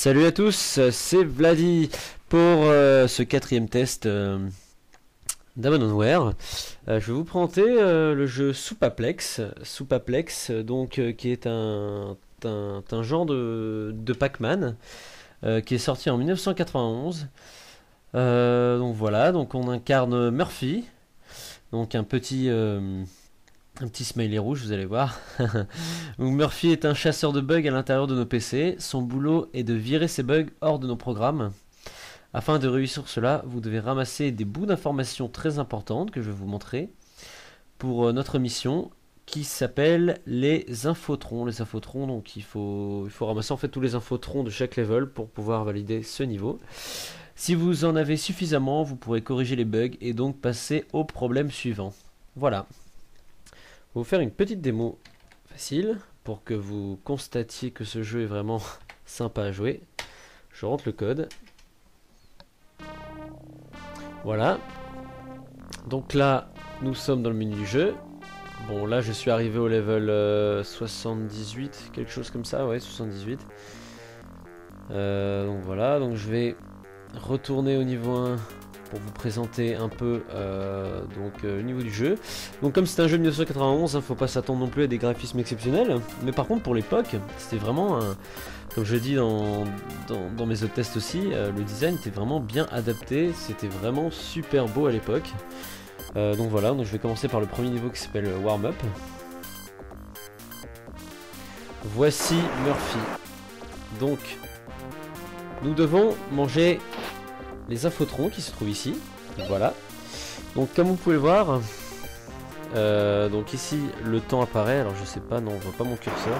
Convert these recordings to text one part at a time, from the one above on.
Salut à tous, c'est Vladi pour ce quatrième test d'Abandonware. Je vais vous présenter le jeu Soupaplex, qui est un genre de Pac-Man qui est sorti en 1991. Donc voilà, donc on incarne Murphy, donc un petit smiley rouge, vous allez voir. Donc Murphy est un chasseur de bugs à l'intérieur de nos PC. Son boulot est de virer ces bugs hors de nos programmes. Afin de réussir cela, vous devez ramasser des bouts d'informations très importantes que je vais vous montrer pour notre mission qui s'appelle les infotrons. Les infotrons, donc il faut ramasser en fait tous les infotrons de chaque level pour pouvoir valider ce niveau. Si vous en avez suffisamment, vous pourrez corriger les bugs et donc passer au problème suivant. Voilà. Je vais vous faire une petite démo facile pour que vous constatiez que ce jeu est vraiment sympa à jouer. Je rentre le code. Voilà. Donc là, nous sommes dans le menu du jeu. Bon, là, je suis arrivé au level 78, quelque chose comme ça, ouais, 78. Donc voilà, donc je vais retourner au niveau 1 pour vous présenter un peu le niveau du jeu. Donc comme c'est un jeu de 1991, il ne faut pas s'attendre non plus à des graphismes exceptionnels. Mais par contre pour l'époque, c'était vraiment, comme je dis dans mes autres tests aussi, le design était vraiment bien adapté. C'était vraiment super beau à l'époque. Donc voilà, donc je vais commencer par le premier niveau qui s'appelle Warm Up. Voici Murphy. Donc nous devons manger les infotrons qui se trouvent ici. Voilà. Donc comme vous pouvez le voir, donc ici le temps apparaît. Alors je sais pas, non on voit pas mon curseur.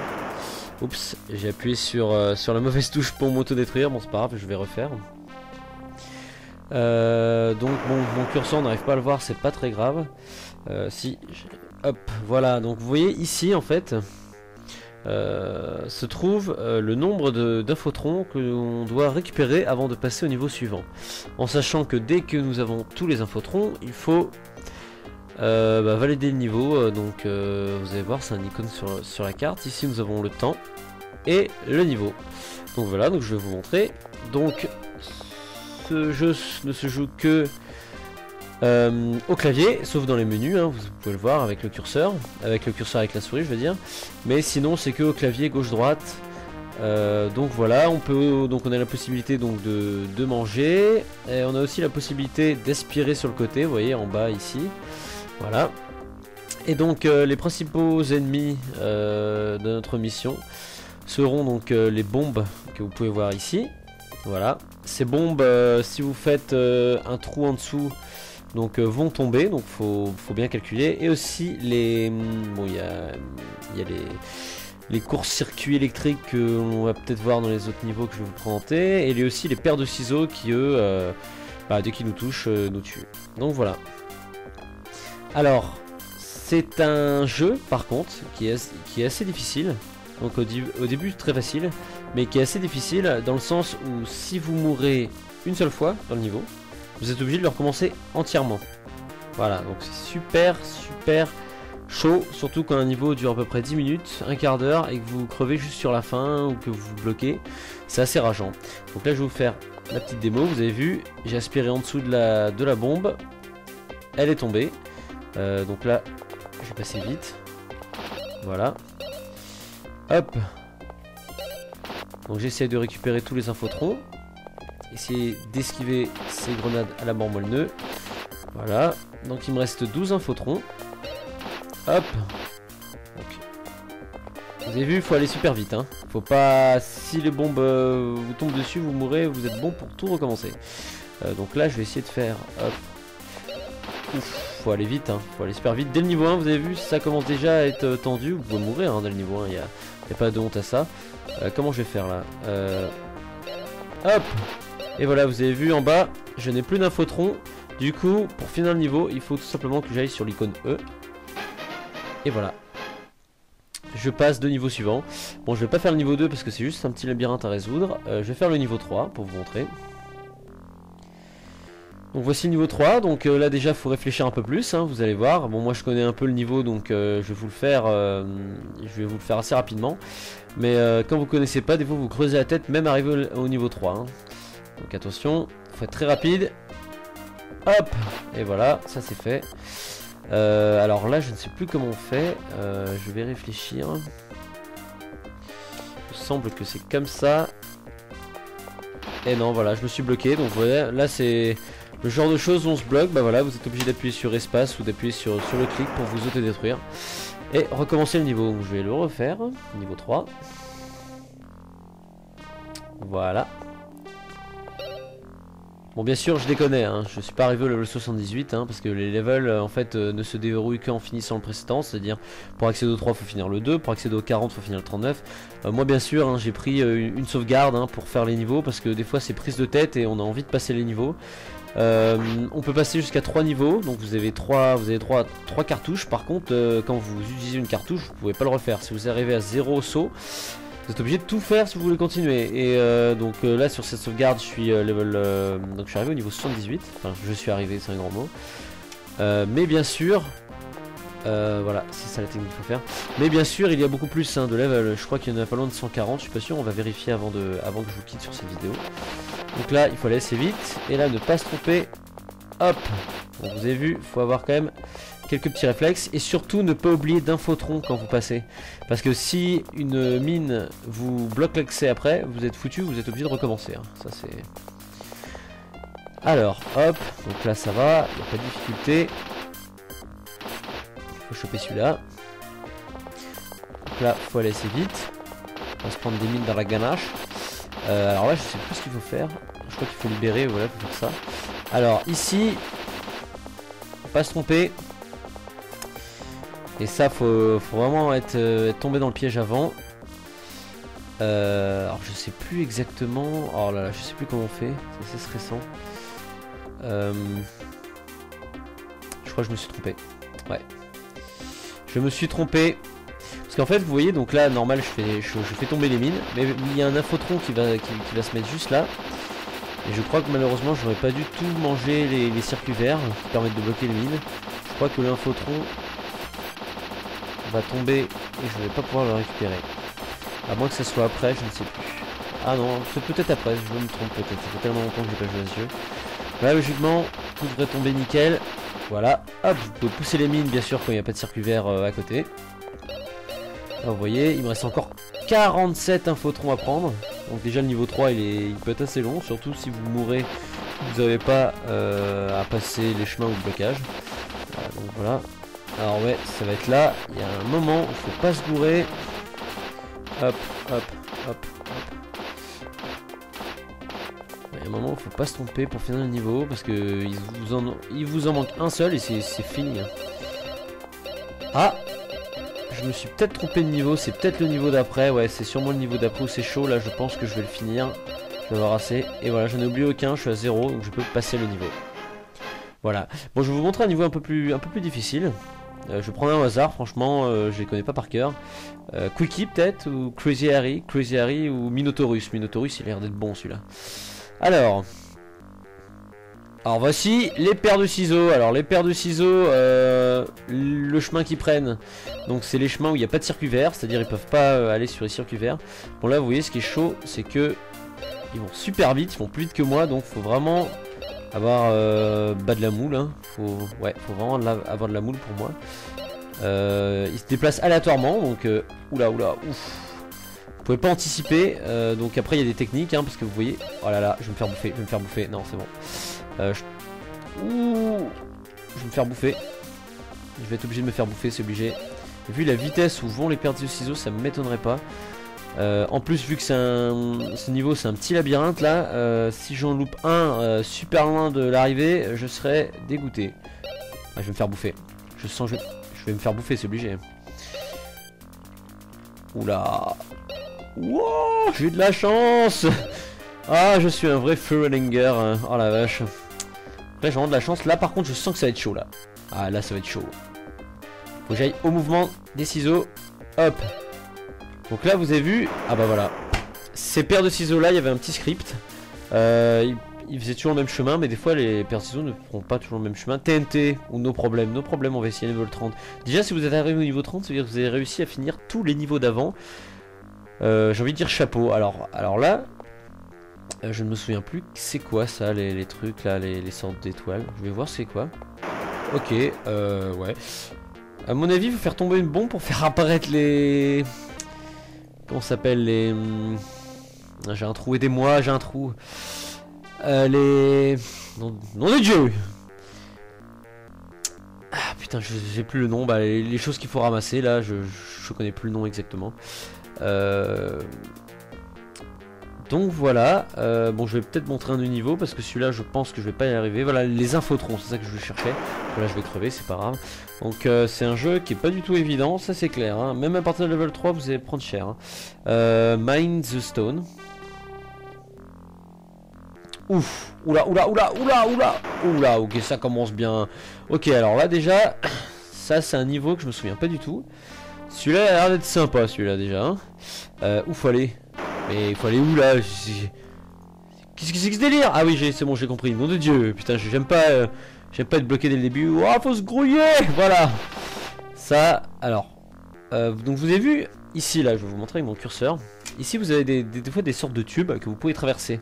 Oups, j'ai appuyé sur la mauvaise touche pour m'auto-détruire. Bon c'est pas grave, je vais refaire. Donc bon, mon curseur on n'arrive pas à le voir, c'est pas très grave. Hop, voilà. Donc vous voyez ici en fait se trouve le nombre d'infotrons que l'on doit récupérer avant de passer au niveau suivant. En sachant que dès que nous avons tous les infotrons, il faut valider le niveau. Donc vous allez voir, c'est un icône sur la carte. Ici nous avons le temps et le niveau. Donc voilà, donc je vais vous montrer. Donc ce jeu ne se joue que au clavier, sauf dans les menus, hein, vous pouvez le voir avec le curseur avec la souris je veux dire, mais sinon c'est que au clavier gauche-droite. Donc voilà, on a la possibilité donc de manger, et on a aussi la possibilité d'aspirer sur le côté, vous voyez en bas ici, voilà. Et donc les principaux ennemis de notre mission seront donc les bombes que vous pouvez voir ici, voilà. Ces bombes, si vous faites un trou en dessous, donc vont tomber, donc faut bien calculer. Et aussi les, bon, il y a les courts-circuits électriques que l'on va peut-être voir dans les autres niveaux que je vais vous présenter, et il y a aussi les paires de ciseaux qui eux, dès qu'ils nous touchent, nous tuent. Donc voilà. Alors c'est un jeu par contre qui est assez difficile. Donc au début très facile, mais qui est assez difficile dans le sens où si vous mourrez une seule fois dans le niveau, vous êtes obligé de le recommencer entièrement. Voilà, donc c'est super chaud, surtout quand un niveau dure à peu près 10 minutes, un quart d'heure, et que vous crevez juste sur la fin, ou que vous vous bloquez, c'est assez rageant. Donc là je vais vous faire la petite démo, vous avez vu, j'ai aspiré en dessous de la bombe, elle est tombée, donc là je vais passer vite, voilà. Hop. Donc j'essaie de récupérer tous les infotrons. Essayer d'esquiver ces grenades à la mort moelle-nœud. Voilà. Donc il me reste 12 infotrons. Hop. Donc, vous avez vu, il faut aller super vite. Hein. Faut pas... Si les bombes vous tombent dessus, vous mourrez, vous êtes bon pour tout recommencer. Donc là, je vais essayer de faire... Hop. Ouf, faut aller vite. Hein. Faut aller super vite. Dès le niveau 1, vous avez vu, ça commence déjà à être tendu. Vous pouvez mourir hein, dès le niveau 1. Il n'y a pas de honte à ça. Comment je vais faire là hop. Et voilà, vous avez vu en bas, je n'ai plus d'infotron. Du coup, pour finir le niveau, il faut tout simplement que j'aille sur l'icône E. Et voilà. Je passe de niveau suivant. Bon, je vais pas faire le niveau 2 parce que c'est juste un petit labyrinthe à résoudre. Je vais faire le niveau 3 pour vous montrer. Donc voici le niveau 3, donc là déjà faut réfléchir un peu plus, hein, vous allez voir. Bon moi je connais un peu le niveau donc je vais vous le faire assez rapidement. Mais quand vous connaissez pas, des fois vous creusez la tête même arrivé au niveau 3. Hein. Donc attention, faut être très rapide. Hop, et voilà, ça c'est fait. Alors là je ne sais plus comment on fait, je vais réfléchir. Il me semble que c'est comme ça. Et non voilà, je me suis bloqué, donc voilà, là c'est... Le genre de choses où on se bloque, bah voilà, vous êtes obligé d'appuyer sur espace ou d'appuyer sur le clic pour vous autodétruire. Et recommencer le niveau. Donc je vais le refaire, niveau 3. Voilà. Bon bien sûr je déconne, hein. Je suis pas arrivé au level 78 hein, parce que les levels en fait ne se déverrouillent qu'en finissant le précédent. C'est-à-dire pour accéder au 3 faut finir le 2, pour accéder au 40 faut finir le 39. Moi bien sûr hein, j'ai pris une sauvegarde hein, pour faire les niveaux parce que des fois c'est prise de tête et on a envie de passer les niveaux. On peut passer jusqu'à 3 niveaux, donc vous avez 3 cartouches. Par contre quand vous utilisez une cartouche vous pouvez pas le refaire. Si vous arrivez à 0 saut, vous êtes obligé de tout faire si vous voulez continuer. Et donc là sur cette sauvegarde je suis level donc je suis arrivé au niveau 78. Enfin je suis arrivé, c'est un grand mot. Mais bien sûr voilà, c'est ça la technique qu'il faut faire. Mais bien sûr il y a beaucoup plus hein, de level. Je crois qu'il y en a pas loin de 140, je suis pas sûr, on va vérifier avant que je vous quitte sur cette vidéo. Donc là il faut aller assez vite. Et là ne pas se tromper. Hop, donc, vous avez vu, il faut avoir quand même quelques petits réflexes. Et surtout ne pas oublier d'infotron quand vous passez. Parce que si une mine vous bloque l'accès après, vous êtes foutu, vous êtes obligé de recommencer hein. Ça c'est... Alors hop, donc là ça va, il n'y a pas de difficulté. Il faut choper celui-là. Donc là il faut aller assez vite. On va se prendre des mines dans la ganache. Alors là je sais plus ce qu'il faut faire. Je crois qu'il faut libérer, voilà, il faut faire ça. Alors ici, faut pas se tromper. Et ça faut vraiment être tombé dans le piège avant. Alors je sais plus exactement. Oh là là, je sais plus comment on fait. C'est assez stressant. Je crois que je me suis trompé. Ouais. Je me suis trompé. Parce qu'en fait vous voyez donc là normal je fais tomber les mines. Mais il y a un infotron qui va se mettre juste là. Et je crois que malheureusement j'aurais pas dû tout manger les circuits verts qui permettent de bloquer les mines. Je crois que l'infotron va tomber et je vais pas pouvoir le récupérer. À moins que ça soit après, je ne sais plus. Ah non, c'est peut-être après, je me trompe peut-être. Ça fait tellement longtemps que j'ai pas joué à ce jeu. Là logiquement, tout devrait tomber nickel. Voilà, hop, vous pouvez pousser les mines bien sûr quand il n'y a pas de circuit vert à côté. Là, vous voyez, il me reste encore 47 infotrons à prendre. Donc déjà le niveau 3 il peut être assez long, surtout si vous mourrez, vous n'avez pas à passer les chemins ou le blocage. Voilà, donc voilà. Alors ouais, ça va être là, il y a un moment où il faut pas se gourer. Hop, hop, hop, hop. Il y a un moment où il faut pas se tromper pour finir le niveau, parce que il vous en manque un seul et c'est fini. Ah! Je me suis peut-être trompé de niveau, c'est peut-être le niveau d'après, ouais c'est sûrement le niveau d'après où c'est chaud, là je pense que je vais le finir, je vais avoir assez, et voilà j'en ai oublié aucun, je suis à 0, donc je peux passer le niveau. Voilà, bon je vais vous montrer un niveau un peu plus difficile, je vais prendre un hasard, franchement je les connais pas par cœur, Quickie peut-être, ou Crazy Harry ou Minotaurus, il a l'air d'être bon celui-là. Alors voici les paires de ciseaux. Alors les paires de ciseaux, le chemin qu'ils prennent, donc c'est les chemins où il n'y a pas de circuit vert, c'est à dire ils peuvent pas aller sur les circuits verts. Bon là vous voyez ce qui est chaud, c'est que ils vont super vite, ils vont plus vite que moi, donc faut vraiment avoir de la moule hein. Faut vraiment avoir de la moule pour moi. Ils se déplacent aléatoirement, donc oula ouf. Vous pouvez pas anticiper, donc après il y a des techniques hein, parce que vous voyez, oh là là, je vais me faire bouffer, non c'est bon. Je vais me faire bouffer. Je vais être obligé de me faire bouffer, c'est obligé. Vu la vitesse où vont les paires de ciseaux, ça m'étonnerait pas. En plus, vu que ce niveau c'est un petit labyrinthe là, si j'en loupe un super loin de l'arrivée, je serais dégoûté. Ah, je vais me faire bouffer. Je sens que je vais me faire bouffer, c'est obligé. Oula. Wow, j'ai de la chance. Ah, je suis un vrai Furlinger. Hein. Oh la vache. Là, j'ai vraiment de la chance. Là, par contre, je sens que ça va être chaud là. Ah, là, ça va être chaud. Faut que j'aille au mouvement des ciseaux. Hop. Donc là, vous avez vu. Ah bah voilà. Ces paires de ciseaux là, il y avait un petit script. ils faisaient toujours le même chemin, mais des fois les persos ne feront pas toujours le même chemin. TNT ou nos problèmes, on va essayer niveau 30. Déjà, si vous êtes arrivé au niveau 30, ça veut dire que vous avez réussi à finir tous les niveaux d'avant. J'ai envie de dire chapeau. Alors là, je ne me souviens plus. C'est quoi ça, les trucs là, les sortes d'étoiles. Je vais voir c'est quoi. Ok, ouais. À mon avis, il faut faire tomber une bombe pour faire apparaître les... Comment ça s'appelle les... J'ai un trou, aidez-moi, j'ai un trou. Les... Nom de Dieu. Ah putain, j'ai plus le nom. Bah, les choses qu'il faut ramasser là, je connais plus le nom exactement. Donc voilà, bon je vais peut-être montrer un de niveau parce que celui-là je pense que je vais pas y arriver. Voilà les infotrons, c'est ça que je cherchais. Voilà, je vais crever, c'est pas grave. Donc c'est un jeu qui est pas du tout évident, ça c'est clair, hein. Même à partir de level 3 vous allez prendre cher, hein. Mine the Stone. Ouf, oula, ok ça commence bien. Ok, alors là déjà, ça c'est un niveau que je me souviens pas du tout. Celui-là a l'air d'être sympa, celui-là déjà, hein. Où faut aller? Mais il faut aller où là? Qu'est-ce que c'est que ce délire? Ah oui, c'est bon, j'ai compris. Nom de Dieu, putain, j'aime pas être bloqué dès le début. Oh, faut se grouiller. Voilà. Ça, alors. Donc vous avez vu ici là, je vais vous montrer avec mon curseur. Ici vous avez des fois des sortes de tubes que vous pouvez traverser.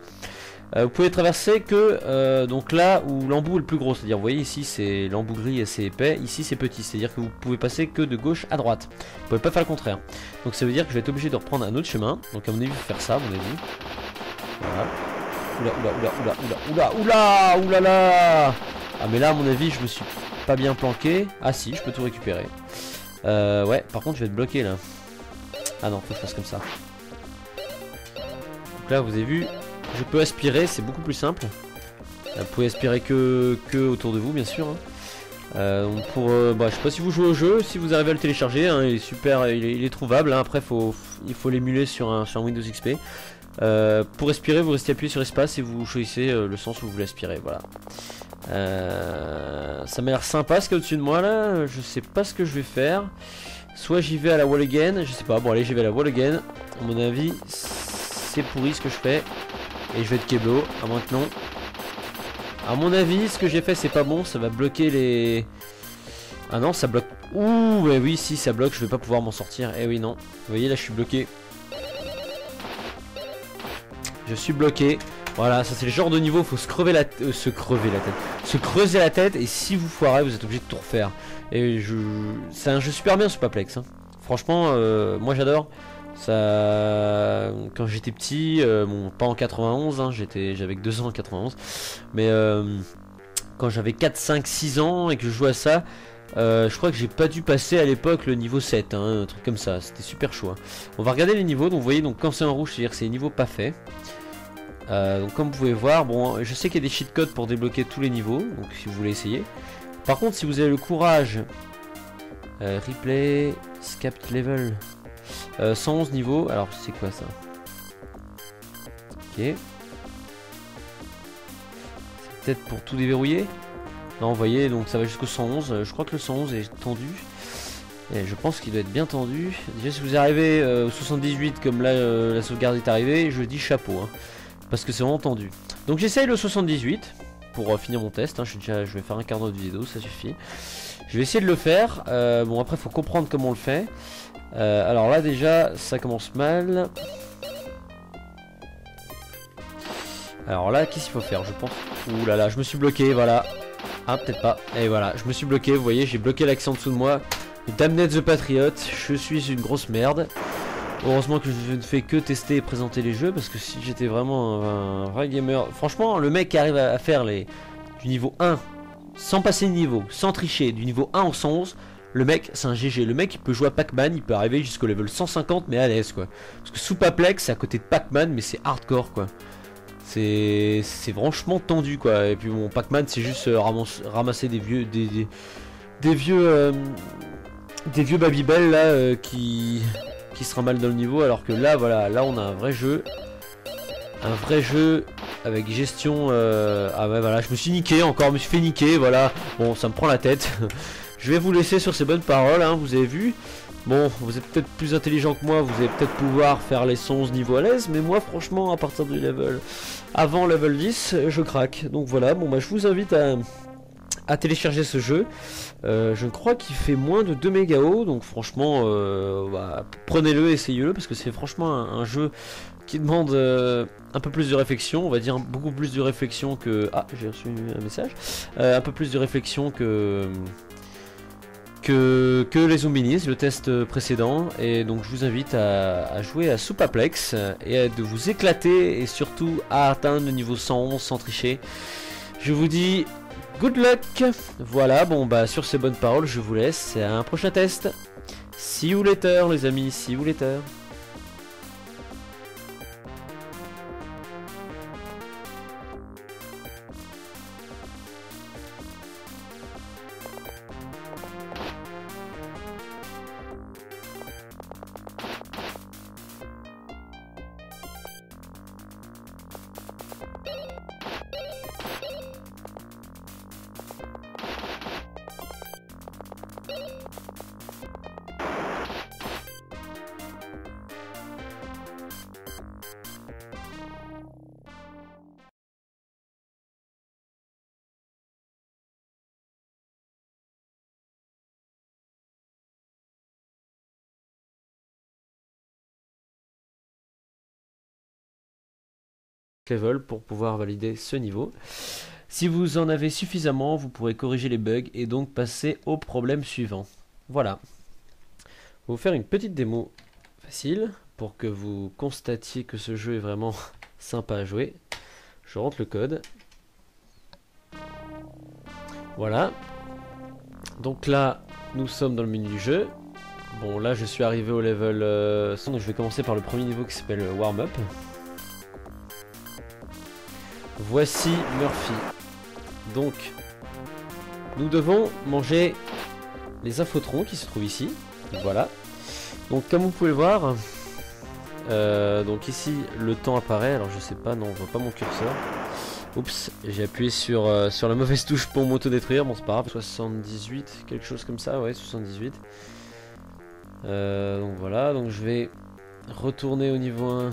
Vous pouvez traverser que donc là où l'embout est le plus gros, c'est-à-dire vous voyez ici c'est l'embout gris assez épais, ici c'est petit, c'est-à-dire que vous pouvez passer que de gauche à droite. Vous pouvez pas faire le contraire. Donc ça veut dire que je vais être obligé de reprendre un autre chemin. Donc à mon avis faire ça, à mon avis. Voilà. Oula là. Ah mais là à mon avis je me suis pas bien planqué. Ah si, je peux tout récupérer. Ouais, par contre je vais être bloqué là. Ah non, faut que je fasse comme ça. Donc là vous avez vu, je peux aspirer, c'est beaucoup plus simple. Vous pouvez aspirer que autour de vous, bien sûr. Hein. Bah, je sais pas si vous jouez au jeu, si vous arrivez à le télécharger, hein, il est super, il est trouvable. Hein. Après, il faut l'émuler sur un Windows XP. Pour aspirer, vous restez appuyé sur espace et vous choisissez le sens où vous voulez aspirer. Voilà. Ça m'a l'air sympa ce qu'il y a au-dessus de moi là. Je sais pas ce que je vais faire. Soit j'y vais à la wall again, je sais pas. Bon, allez, j'y vais à la wall again. À mon avis, c'est pourri ce que je fais. Et je vais être Keblo, à moins que non. À mon avis, ce que j'ai fait, c'est pas bon. Ça va bloquer les... Ah non, ça bloque... Ouh, mais oui, si, ça bloque. Je vais pas pouvoir m'en sortir. Eh oui, non. Vous voyez, là, je suis bloqué. Je suis bloqué. Voilà, ça, c'est le genre de niveau. Faut se creuser la tête. Se creuser la tête. Et si vous foirez, vous êtes obligé de tout refaire. Et c'est un jeu super bien, ce Paplex. Hein. Franchement, moi, j'adore. Ça, quand j'étais petit, bon pas en 91, hein, j'avais que 2 ans en 91, mais quand j'avais 4, 5, 6 ans et que je jouais à ça, je crois que j'ai pas dû passer à l'époque le niveau 7, hein, un truc comme ça, c'était super chaud. Hein. On va regarder les niveaux, donc vous voyez, donc quand c'est en rouge, c'est-à-dire que c'est les niveaux pas faits. Donc comme vous pouvez voir, bon, je sais qu'il y a des cheat codes pour débloquer tous les niveaux, donc si vous voulez essayer. Par contre, si vous avez le courage, replay, scapt level. 111 niveaux, alors c'est quoi ça? Ok. C'est peut-être pour tout déverrouiller? Non, vous voyez, donc ça va jusqu'au 111. Je crois que le 111 est tendu. Et je pense qu'il doit être bien tendu. Déjà, si vous arrivez au 78, comme là la sauvegarde est arrivée, je dis chapeau. Hein, parce que c'est vraiment tendu. Donc j'essaye le 78 pour finir mon test. Hein, je vais faire un quart d'heure de vidéo, ça suffit. Je vais essayer de le faire. Bon, après, il faut comprendre comment on le fait. Alors là déjà ça commence mal. Alors là qu'est-ce qu'il faut faire je pense? Ouh là là, je me suis bloqué, voilà. Ah peut-être pas. Et voilà, je me suis bloqué, vous voyez, j'ai bloqué l'accent en dessous de moi. Damned the Patriot, je suis une grosse merde. Heureusement que je ne fais que tester et présenter les jeux, parce que si j'étais vraiment un vrai gamer... Franchement, le mec qui arrive à faire du niveau 1, sans passer de niveau, sans tricher, du niveau 1 au 111... Le mec, c'est un GG. Le mec, il peut jouer à Pac-Man, il peut arriver jusqu'au level 150, mais à l'aise, quoi. Parce que sous Paplex, c'est à côté de Pac-Man, mais c'est hardcore, quoi. C'est franchement tendu, quoi. Et puis bon, Pac-Man, c'est juste ramasser des vieux Babybel, là, qui se mal dans le niveau. Alors que là, voilà, là, on a un vrai jeu. Un vrai jeu avec gestion... Ah ouais, voilà, je me suis niqué, encore, je me suis fait niquer, voilà. Bon, ça me prend la tête. Je vais vous laisser sur ces bonnes paroles, hein, vous avez vu. Bon, vous êtes peut-être plus intelligent que moi, vous allez peut-être pouvoir faire les 11 niveaux à l'aise, mais moi franchement à partir du level avant level 10 je craque. Donc voilà, bon bah je vous invite à télécharger ce jeu. Je crois qu'il fait moins de 2 mégas, donc franchement bah, prenez-le, essayez-le, parce que c'est franchement un jeu qui demande un peu plus de réflexion, on va dire beaucoup plus de réflexion que... Ah, j'ai reçu un message. Un peu plus de réflexion que les Zombinis, le test précédent. Et donc je vous invite à jouer à Soupaplex et de vous éclater, et surtout à atteindre le niveau 111 sans tricher. Je vous dis good luck. Voilà, bon bah sur ces bonnes paroles je vous laisse à un prochain test. See you later les amis, see you later. Level pour pouvoir valider ce niveau. Si vous en avez suffisamment, vous pourrez corriger les bugs et donc passer au problème suivant. Voilà. Je vais vous faire une petite démo facile pour que vous constatiez que ce jeu est vraiment sympa à jouer. Je rentre le code. Voilà. Donc là, nous sommes dans le menu du jeu. Bon, là je suis arrivé au level 100, donc je vais commencer par le premier niveau qui s'appelle Warm Up. Voici Murphy. Donc, nous devons manger les infotrons qui se trouvent ici. Voilà. Donc, comme vous pouvez le voir, donc ici le temps apparaît. Alors, je sais pas, non, on voit pas mon curseur. Oups, j'ai appuyé sur la mauvaise touche pour m'auto-détruire. Bon, c'est pas grave. 78, quelque chose comme ça, ouais, 78. Donc voilà, donc je vais retourner au niveau 1.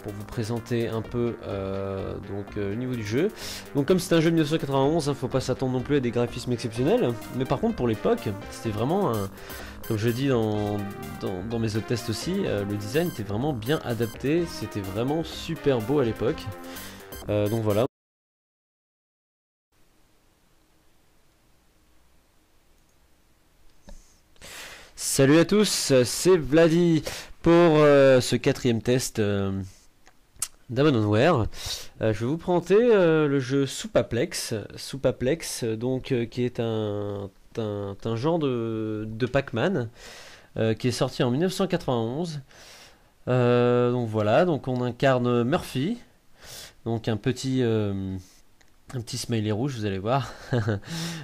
Pour vous présenter un peu le niveau du jeu. Donc comme c'est un jeu de 1991, il ne faut pas s'attendre non plus à des graphismes exceptionnels. Mais par contre pour l'époque, c'était vraiment, comme je dis dans mes autres tests aussi, le design était vraiment bien adapté. C'était vraiment super beau à l'époque. Donc voilà. Salut à tous, c'est Vladi pour ce 4e test d'Abandonware. Je vais vous présenter le jeu Soupaplex, qui est un genre de Pac-Man qui est sorti en 1991. Donc voilà, donc on incarne Murphy, donc un petit smiley rouge, vous allez voir.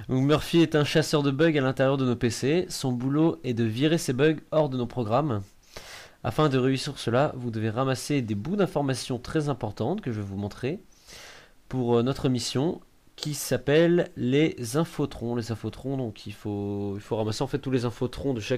Donc Murphy est un chasseur de bugs à l'intérieur de nos PC. Son boulot est de virer ces bugs hors de nos programmes. Afin de réussir cela, vous devez ramasser des bouts d'informations très importantes que je vais vous montrer pour notre mission qui s'appelle les infotrons. Les infotrons, donc il faut ramasser en fait tous les infotrons de chaque